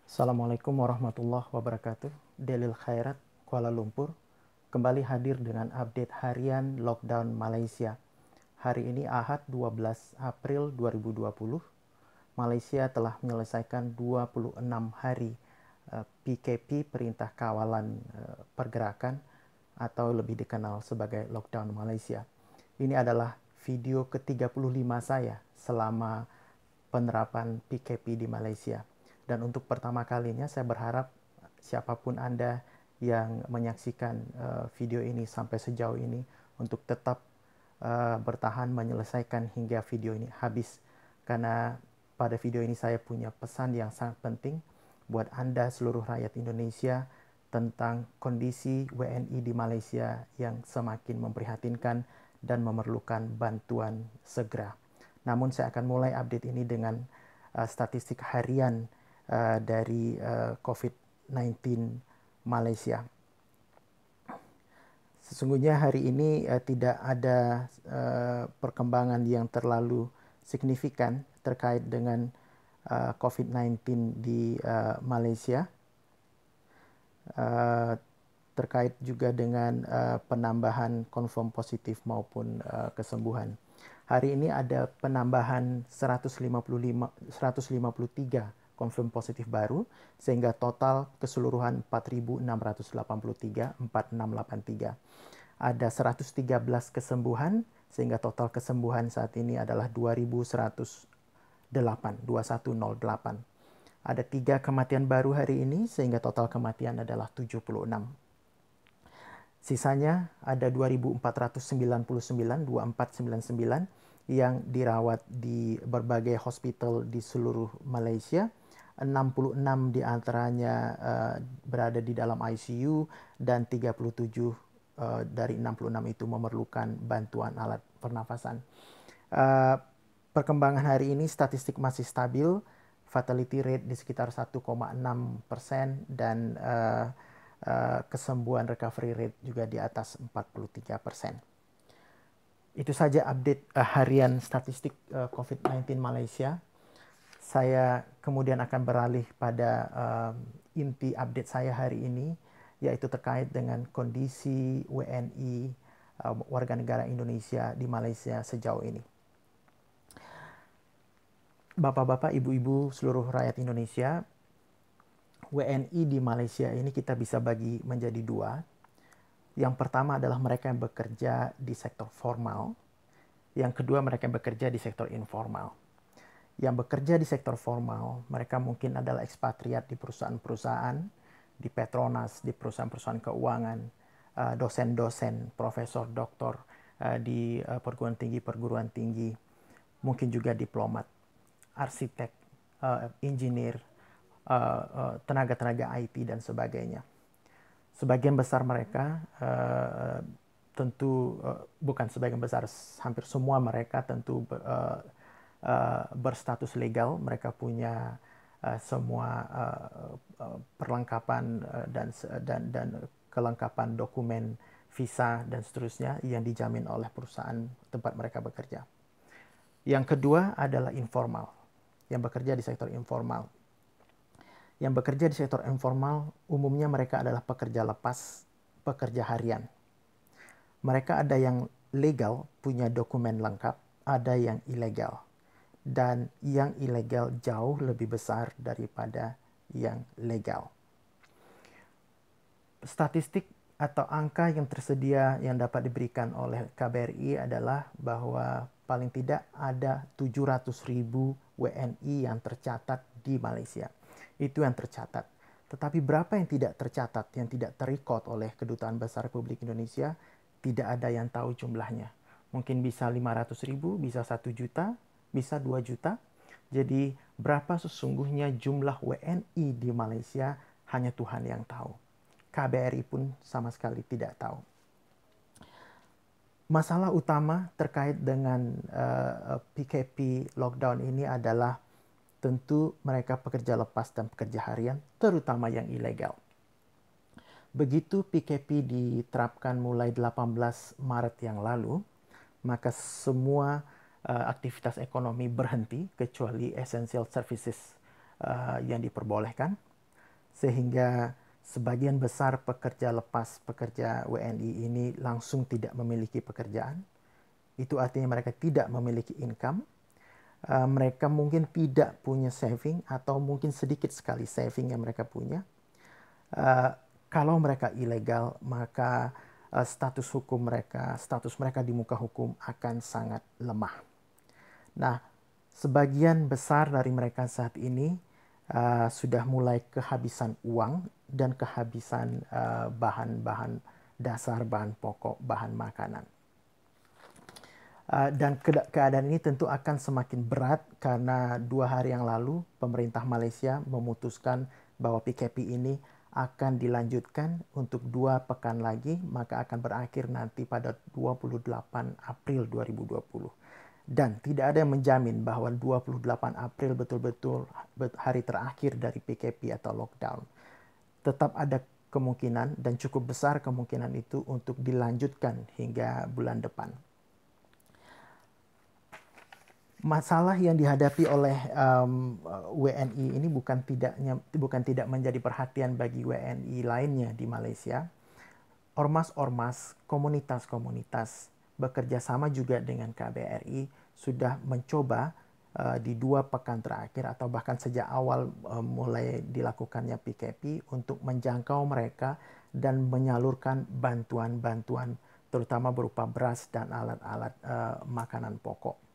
Assalamualaikum warahmatullahi wabarakatuh. Delil Khairat, Kuala Lumpur, kembali hadir dengan update harian lockdown Malaysia. Hari ini Ahad 12 April 2020, Malaysia telah menyelesaikan 26 hari PKP, Perintah Kawalan Pergerakan, atau lebih dikenal sebagai lockdown Malaysia. Ini adalah video ke-35 saya selama penerapan PKP di Malaysia. Dan untuk pertama kalinya saya berharap siapapun Anda yang menyaksikan video ini sampai sejauh ini untuk tetap bertahan menyelesaikan hingga video ini habis. Karena pada video ini saya punya pesan yang sangat penting buat Anda seluruh rakyat Indonesia tentang kondisi WNI di Malaysia yang semakin memprihatinkan dan memerlukan bantuan segera. Namun saya akan mulai update ini dengan statistik harian dari COVID-19 Malaysia. Sesungguhnya hari ini tidak ada perkembangan yang terlalu signifikan terkait dengan COVID-19 di Malaysia. Terkait juga dengan penambahan confirm positif maupun kesembuhan. Hari ini ada penambahan 153 confirm positif baru, sehingga total keseluruhan 4.683. Ada 113 kesembuhan, sehingga total kesembuhan saat ini adalah 2.108. Ada 3 kematian baru hari ini, sehingga total kematian adalah 76. Sisanya ada 2.499 yang dirawat di berbagai hospital di seluruh Malaysia. 66 diantaranya berada di dalam ICU dan 37 dari 66 itu memerlukan bantuan alat pernafasan. Perkembangan hari ini statistik masih stabil, fatality rate di sekitar 1,6% dan kesembuhan recovery rate juga di atas 43%. Itu saja update harian statistik COVID-19 Malaysia. Saya kemudian akan beralih pada inti update saya hari ini, yaitu terkait dengan kondisi WNI warga negara Indonesia di Malaysia sejauh ini. Bapak-bapak, ibu-ibu, seluruh rakyat Indonesia, WNI di Malaysia ini kita bisa bagi menjadi dua. Yang pertama adalah mereka yang bekerja di sektor formal. Yang kedua, mereka yang bekerja di sektor informal. Yang bekerja di sektor formal, mereka mungkin adalah ekspatriat di perusahaan-perusahaan, di Petronas, di perusahaan-perusahaan keuangan, dosen-dosen, profesor, doktor di perguruan tinggi, mungkin juga diplomat, arsitek, engineer, tenaga-tenaga IT, dan sebagainya. Sebagian besar mereka, tentu bukan sebagian besar, hampir semua mereka tentu berstatus legal. Mereka punya semua perlengkapan dan kelengkapan dokumen visa dan seterusnya yang dijamin oleh perusahaan tempat mereka bekerja. Yang kedua adalah informal, yang bekerja di sektor informal. Yang bekerja di sektor informal umumnya mereka adalah pekerja lepas, pekerja harian. Mereka ada yang legal, punya dokumen lengkap, ada yang ilegal. Dan yang ilegal jauh lebih besar daripada yang legal. Statistik atau angka yang tersedia yang dapat diberikan oleh KBRI adalah bahwa paling tidak ada 700.000 WNI yang tercatat di Malaysia. Itu yang tercatat. Tetapi berapa yang tidak tercatat, yang tidak terrecord oleh Kedutaan Besar Republik Indonesia, tidak ada yang tahu jumlahnya. Mungkin bisa 500.000, bisa 1 juta, bisa 2 juta. Jadi berapa sesungguhnya jumlah WNI di Malaysia hanya Tuhan yang tahu. KBRI pun sama sekali tidak tahu. Masalah utama terkait dengan PKP lockdown ini adalah tentu mereka pekerja lepas dan pekerja harian, terutama yang ilegal. Begitu PKP diterapkan mulai 18 Maret yang lalu, maka semua aktivitas ekonomi berhenti kecuali essential services yang diperbolehkan. sehingga sebagian besar pekerja lepas, pekerja WNI ini langsung tidak memiliki pekerjaan. Itu artinya mereka tidak memiliki income. Mereka mungkin tidak punya saving atau mungkin sedikit sekali saving yang mereka punya. Kalau mereka ilegal, maka status mereka di muka hukum akan sangat lemah. Nah, sebagian besar dari mereka saat ini sudah mulai kehabisan uang dan kehabisan bahan-bahan dasar, bahan pokok, bahan makanan. Dan keadaan ini tentu akan semakin berat karena 2 hari yang lalu pemerintah Malaysia memutuskan bahwa PKP ini akan dilanjutkan untuk 2 pekan lagi, maka akan berakhir nanti pada 28 April 2020. Dan tidak ada yang menjamin bahwa 28 April betul-betul hari terakhir dari PKP atau lockdown. Tetap ada kemungkinan dan cukup besar kemungkinan itu untuk dilanjutkan hingga bulan depan. Masalah yang dihadapi oleh WNI ini bukan tidak menjadi perhatian bagi WNI lainnya di Malaysia. Ormas-ormas, komunitas-komunitas bekerja sama juga dengan KBRI sudah mencoba di 2 pekan terakhir atau bahkan sejak awal mulai dilakukannya PKP untuk menjangkau mereka dan menyalurkan bantuan-bantuan terutama berupa beras dan alat-alat makanan pokok.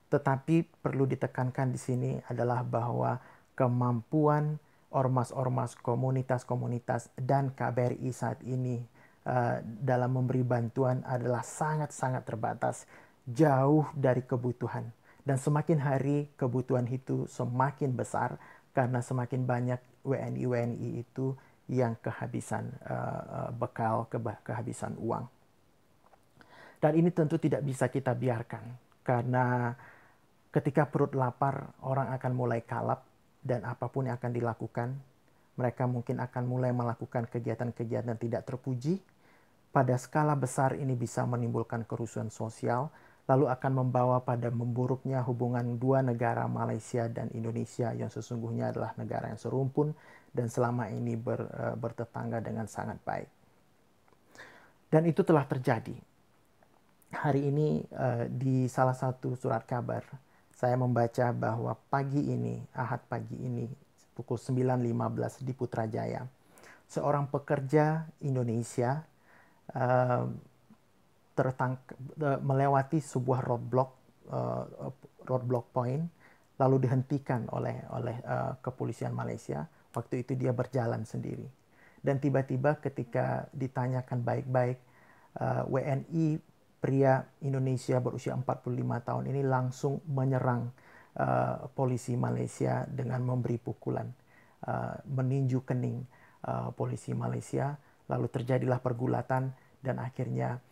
Tetapi perlu ditekankan di sini adalah bahwa kemampuan ormas-ormas, komunitas-komunitas, dan KBRI saat ini dalam memberi bantuan adalah sangat-sangat terbatas, jauh dari kebutuhan. Dan semakin hari kebutuhan itu semakin besar karena semakin banyak WNI itu yang kehabisan bekal, kehabisan uang. Dan ini tentu tidak bisa kita biarkan karena ketika perut lapar, orang akan mulai kalap dan apapun yang akan dilakukan, mereka mungkin akan mulai melakukan kegiatan-kegiatan tidak terpuji. Pada skala besar ini bisa menimbulkan kerusuhan sosial, lalu akan membawa pada memburuknya hubungan 2 negara Malaysia dan Indonesia yang sesungguhnya adalah negara yang serumpun dan selama ini bertetangga dengan sangat baik. Dan itu telah terjadi. Hari ini di salah satu surat kabar, saya membaca bahwa pagi ini, Ahad pagi ini, pukul 9.15 di Putrajaya, seorang pekerja Indonesia melewati sebuah roadblock point, lalu dihentikan oleh kepolisian Malaysia. Waktu itu dia berjalan sendiri. Dan tiba-tiba ketika ditanyakan baik-baik, WNI pria Indonesia berusia 45 tahun ini langsung menyerang polisi Malaysia dengan memberi pukulan, meninju kening polisi Malaysia. Lalu terjadilah pergulatan dan akhirnya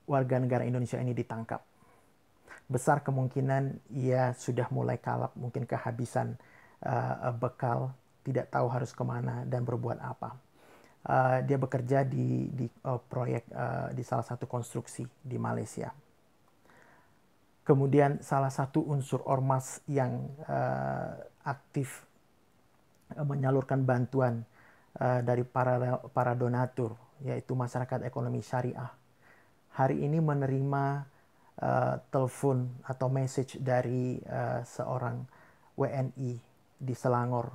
warga negara Indonesia ini ditangkap. Besar kemungkinan ia sudah mulai kalap, mungkin kehabisan bekal, tidak tahu harus kemana dan berbuat apa. Dia bekerja di proyek di salah satu konstruksi di Malaysia. Kemudian salah satu unsur ormas yang aktif menyalurkan bantuan dari para donatur, yaitu Masyarakat Ekonomi Syariah, hari ini menerima telepon atau message dari seorang WNI di Selangor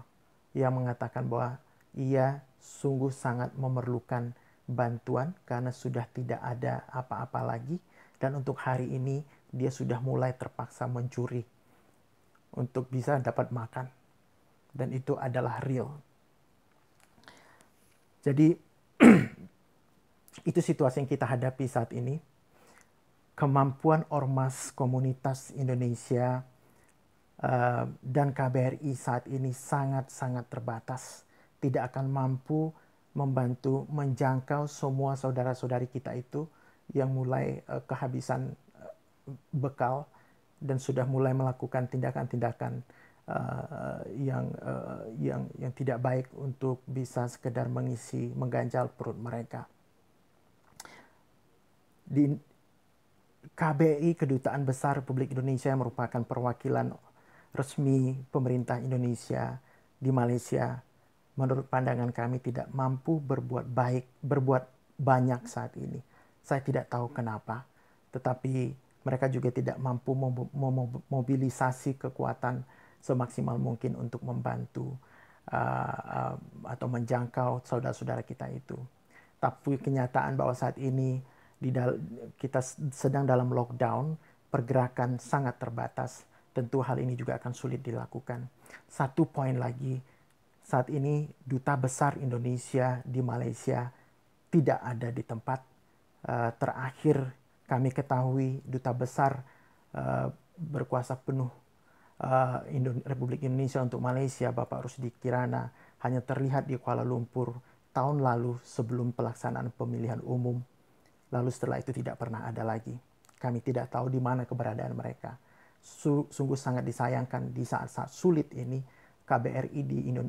yang mengatakan bahwa ia sungguh sangat memerlukan bantuan karena sudah tidak ada apa-apa lagi, dan untuk hari ini dia sudah mulai terpaksa mencuri untuk bisa dapat makan, dan itu adalah real. Jadi itu situasi yang kita hadapi saat ini. Kemampuan ormas komunitas Indonesia dan KBRI saat ini sangat-sangat terbatas. Tidak akan mampu membantu menjangkau semua saudara-saudari kita itu yang mulai kehabisan bekal dan sudah mulai melakukan tindakan-tindakan yang tidak baik untuk bisa sekedar mengganjal perut mereka. Di KBRI, Kedutaan Besar Republik Indonesia, yang merupakan perwakilan resmi pemerintah Indonesia di Malaysia, menurut pandangan kami tidak mampu berbuat baik, berbuat banyak saat ini. Saya tidak tahu kenapa, tetapi mereka juga tidak mampu memobilisasi kekuatan semaksimal mungkin untuk membantu atau menjangkau saudara-saudara kita itu. Tapi kenyataan bahwa saat ini kita sedang dalam lockdown, pergerakan sangat terbatas. Tentu hal ini juga akan sulit dilakukan. Satu poin lagi, saat ini Duta Besar Indonesia di Malaysia tidak ada di tempat. Terakhir kami ketahui Duta Besar berkuasa penuh Republik Indonesia untuk Malaysia, Bapak Rusdi Kirana, hanya terlihat di Kuala Lumpur tahun lalu sebelum pelaksanaan pemilihan umum. Lalu setelah itu tidak pernah ada lagi. Kami tidak tahu di mana keberadaan mereka. Sungguh sangat disayangkan di saat-saat sulit ini KBRI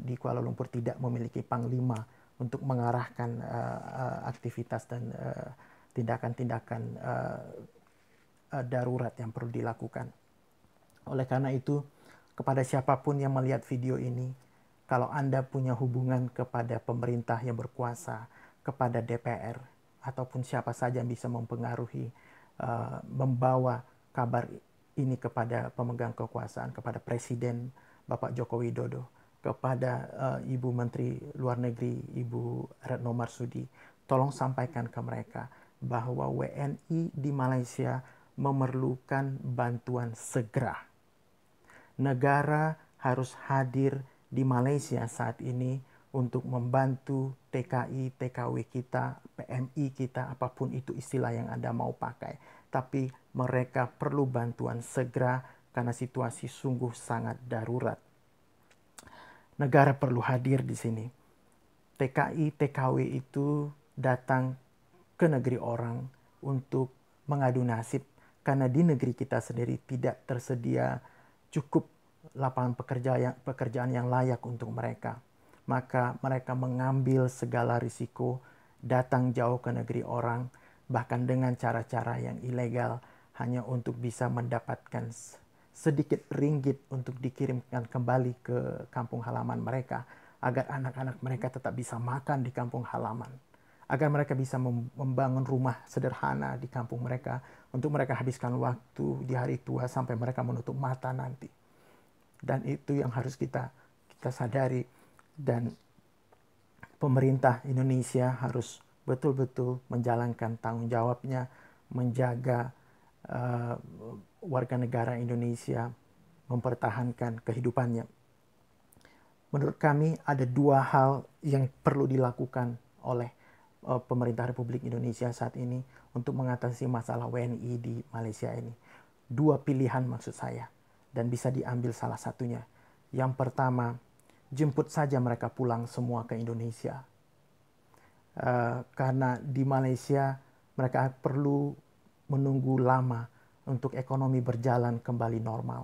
di Kuala Lumpur tidak memiliki panglima untuk mengarahkan aktivitas dan tindakan-tindakan darurat yang perlu dilakukan. Oleh karena itu, kepada siapapun yang melihat video ini, kalau Anda punya hubungan kepada pemerintah yang berkuasa, kepada DPR, ataupun siapa saja yang bisa mempengaruhi, membawa kabar ini kepada pemegang kekuasaan, kepada Presiden Bapak Joko Widodo, kepada Ibu Menteri Luar Negeri Ibu Retno Marsudi, tolong sampaikan ke mereka bahwa WNI di Malaysia memerlukan bantuan segera. Negara harus hadir di Malaysia saat ini untuk membantu TKI, TKW kita, PMI kita, apapun itu istilah yang Anda mau pakai. Tapi mereka perlu bantuan segera karena situasi sungguh sangat darurat. Negara perlu hadir di sini. TKI, TKW itu datang ke negeri orang untuk mengadu nasib karena di negeri kita sendiri tidak tersedia cukup lapangan pekerjaan yang layak untuk mereka. Maka mereka mengambil segala risiko, datang jauh ke negeri orang, bahkan dengan cara-cara yang ilegal, hanya untuk bisa mendapatkan sedikit ringgit untuk dikirimkan kembali ke kampung halaman mereka, agar anak-anak mereka tetap bisa makan di kampung halaman, agar mereka bisa membangun rumah sederhana di kampung mereka, untuk mereka habiskan waktu di hari tua sampai mereka menutup mata nanti. Dan itu yang harus kita sadari. Dan pemerintah Indonesia harus betul-betul menjalankan tanggung jawabnya, menjaga warga negara Indonesia, mempertahankan kehidupannya. Menurut kami ada dua hal yang perlu dilakukan oleh pemerintah Republik Indonesia saat ini untuk mengatasi masalah WNI di Malaysia ini. Dua pilihan maksud saya, dan bisa diambil salah satunya. Yang pertama, jemput saja mereka pulang semua ke Indonesia. Karena di Malaysia mereka perlu menunggu lama untuk ekonomi berjalan kembali normal.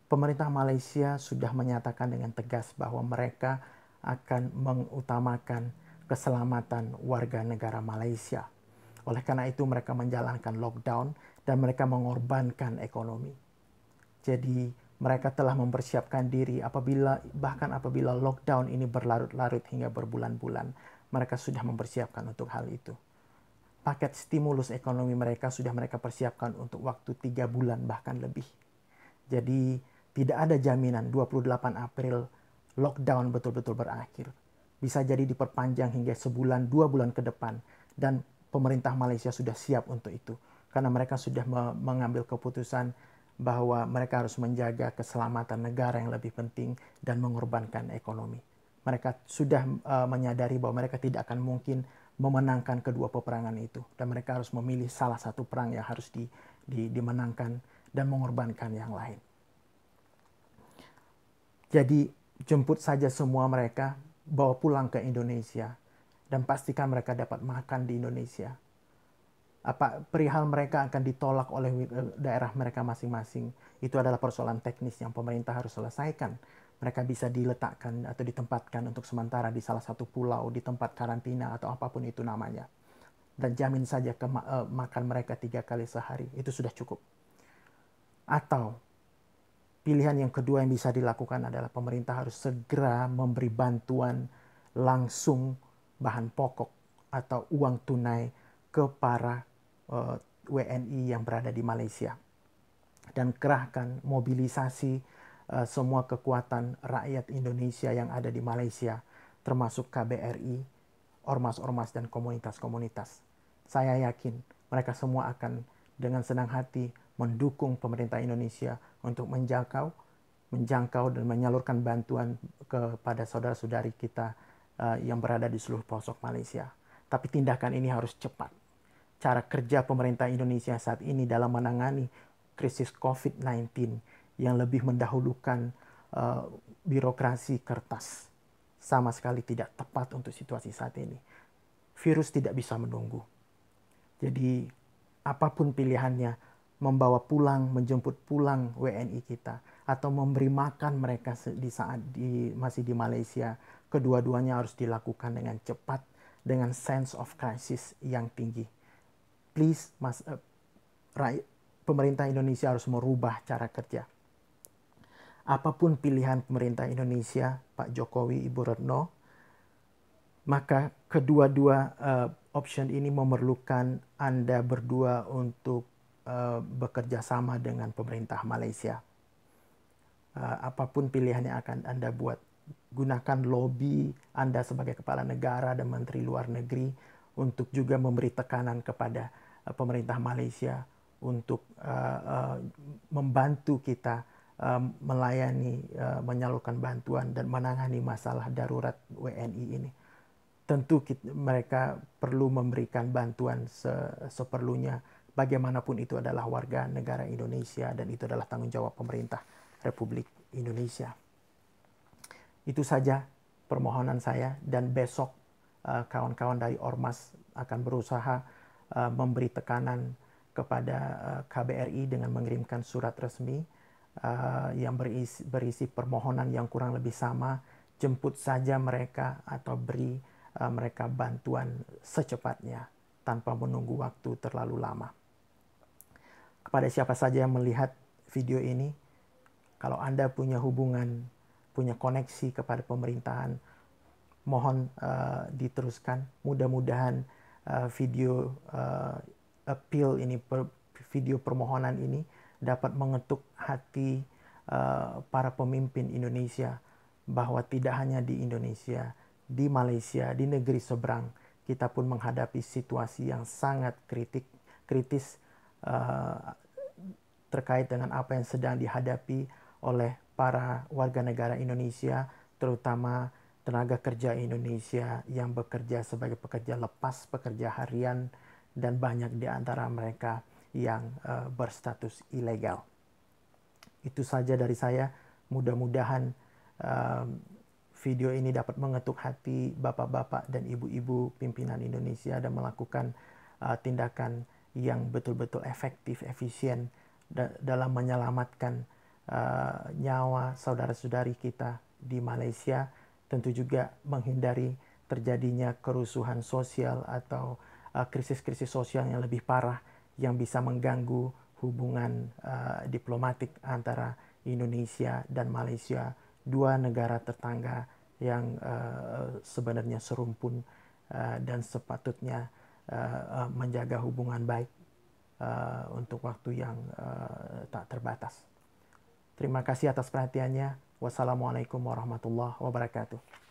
Pemerintah Malaysia sudah menyatakan dengan tegas bahwa mereka akan mengutamakan keselamatan warga negara Malaysia. Oleh karena itu mereka menjalankan lockdown dan mereka mengorbankan ekonomi. Jadi mereka telah mempersiapkan diri bahkan apabila lockdown ini berlarut-larut hingga berbulan-bulan, mereka sudah mempersiapkan untuk hal itu. Paket stimulus ekonomi mereka sudah mereka persiapkan untuk waktu 3 bulan bahkan lebih. Jadi tidak ada jaminan 28 April lockdown betul-betul berakhir. Bisa jadi diperpanjang hingga sebulan, 2 bulan ke depan. Dan pemerintah Malaysia sudah siap untuk itu. Karena mereka sudah mengambil keputusan bahwa mereka harus menjaga keselamatan negara yang lebih penting dan mengorbankan ekonomi. Mereka sudah menyadari bahwa mereka tidak akan mungkin memenangkan kedua peperangan itu. Dan mereka harus memilih salah satu perang yang harus dimenangkan dan mengorbankan yang lain. Jadi jemput saja semua mereka, bawa pulang ke Indonesia, dan pastikan mereka dapat makan di Indonesia. Perihal mereka akan ditolak oleh daerah mereka masing-masing, itu adalah persoalan teknis yang pemerintah harus selesaikan. Mereka bisa diletakkan atau ditempatkan untuk sementara di salah satu pulau, di tempat karantina atau apapun itu namanya. Dan jamin saja makan mereka 3 kali sehari, itu sudah cukup. Atau Pilihan yang kedua yang bisa dilakukan adalah pemerintah harus segera memberi bantuan langsung bahan pokok atau uang tunai ke para WNI yang berada di Malaysia. Dan kerahkan mobilisasi semua kekuatan rakyat Indonesia yang ada di Malaysia, termasuk KBRI, ormas-ormas dan komunitas-komunitas. Saya yakin mereka semua akan dengan senang hati mendukung pemerintah Indonesia untuk menjangkau dan menyalurkan bantuan kepada saudara-saudari kita yang berada di seluruh pelosok Malaysia. Tapi tindakan ini harus cepat. Cara kerja pemerintah Indonesia saat ini dalam menangani krisis COVID-19 yang lebih mendahulukan birokrasi kertas sama sekali tidak tepat untuk situasi saat ini. Virus tidak bisa menunggu. Jadi apapun pilihannya, membawa pulang, menjemput pulang WNI kita, atau memberi makan mereka di saat masih di Malaysia, kedua-duanya harus dilakukan dengan cepat, dengan sense of crisis yang tinggi. Please, pemerintah Indonesia harus merubah cara kerja. Apapun pilihan pemerintah Indonesia, Pak Jokowi, Ibu Retno, maka kedua-dua option ini memerlukan Anda berdua untuk bekerja sama dengan pemerintah Malaysia. Apapun pilihan yang akan Anda buat, gunakan lobby Anda sebagai kepala negara dan menteri luar negeri untuk juga memberi tekanan kepada pemerintah Malaysia untuk membantu kita melayani, menyalurkan bantuan dan menangani masalah darurat WNI ini. Tentu mereka perlu memberikan bantuan seperlunya. Bagaimanapun itu adalah warga negara Indonesia dan itu adalah tanggung jawab pemerintah Republik Indonesia. Itu saja permohonan saya, dan besok kawan-kawan dari Ormas akan berusaha memberi tekanan kepada KBRI dengan mengirimkan surat resmi yang berisi permohonan yang kurang lebih sama. Jemput saja mereka atau beri mereka bantuan secepatnya tanpa menunggu waktu terlalu lama. Kepada siapa saja yang melihat video ini, kalau Anda punya hubungan, punya koneksi kepada pemerintahan, mohon diteruskan. Mudah-mudahan video appeal ini, video permohonan ini dapat mengetuk hati para pemimpin Indonesia bahwa tidak hanya di Indonesia, di Malaysia, di negeri seberang, kita pun menghadapi situasi yang sangat kritis terkait dengan apa yang sedang dihadapi oleh para warga negara Indonesia, terutama tenaga kerja Indonesia yang bekerja sebagai pekerja lepas, pekerja harian, dan banyak di antara mereka yang berstatus ilegal. Itu saja dari saya. Mudah-mudahan video ini dapat mengetuk hati bapak-bapak dan ibu-ibu pimpinan Indonesia dan melakukan tindakan yang betul-betul efektif, efisien dalam menyelamatkan nyawa saudara-saudari kita di Malaysia. Tentu juga menghindari terjadinya kerusuhan sosial atau krisis-krisis sosial yang lebih parah yang bisa mengganggu hubungan diplomatik antara Indonesia dan Malaysia, dua negara tetangga yang sebenarnya serumpun dan sepatutnya menjaga hubungan baik untuk waktu yang tak terbatas. Terima kasih atas perhatiannya. Wassalamualaikum warahmatullahi wabarakatuh.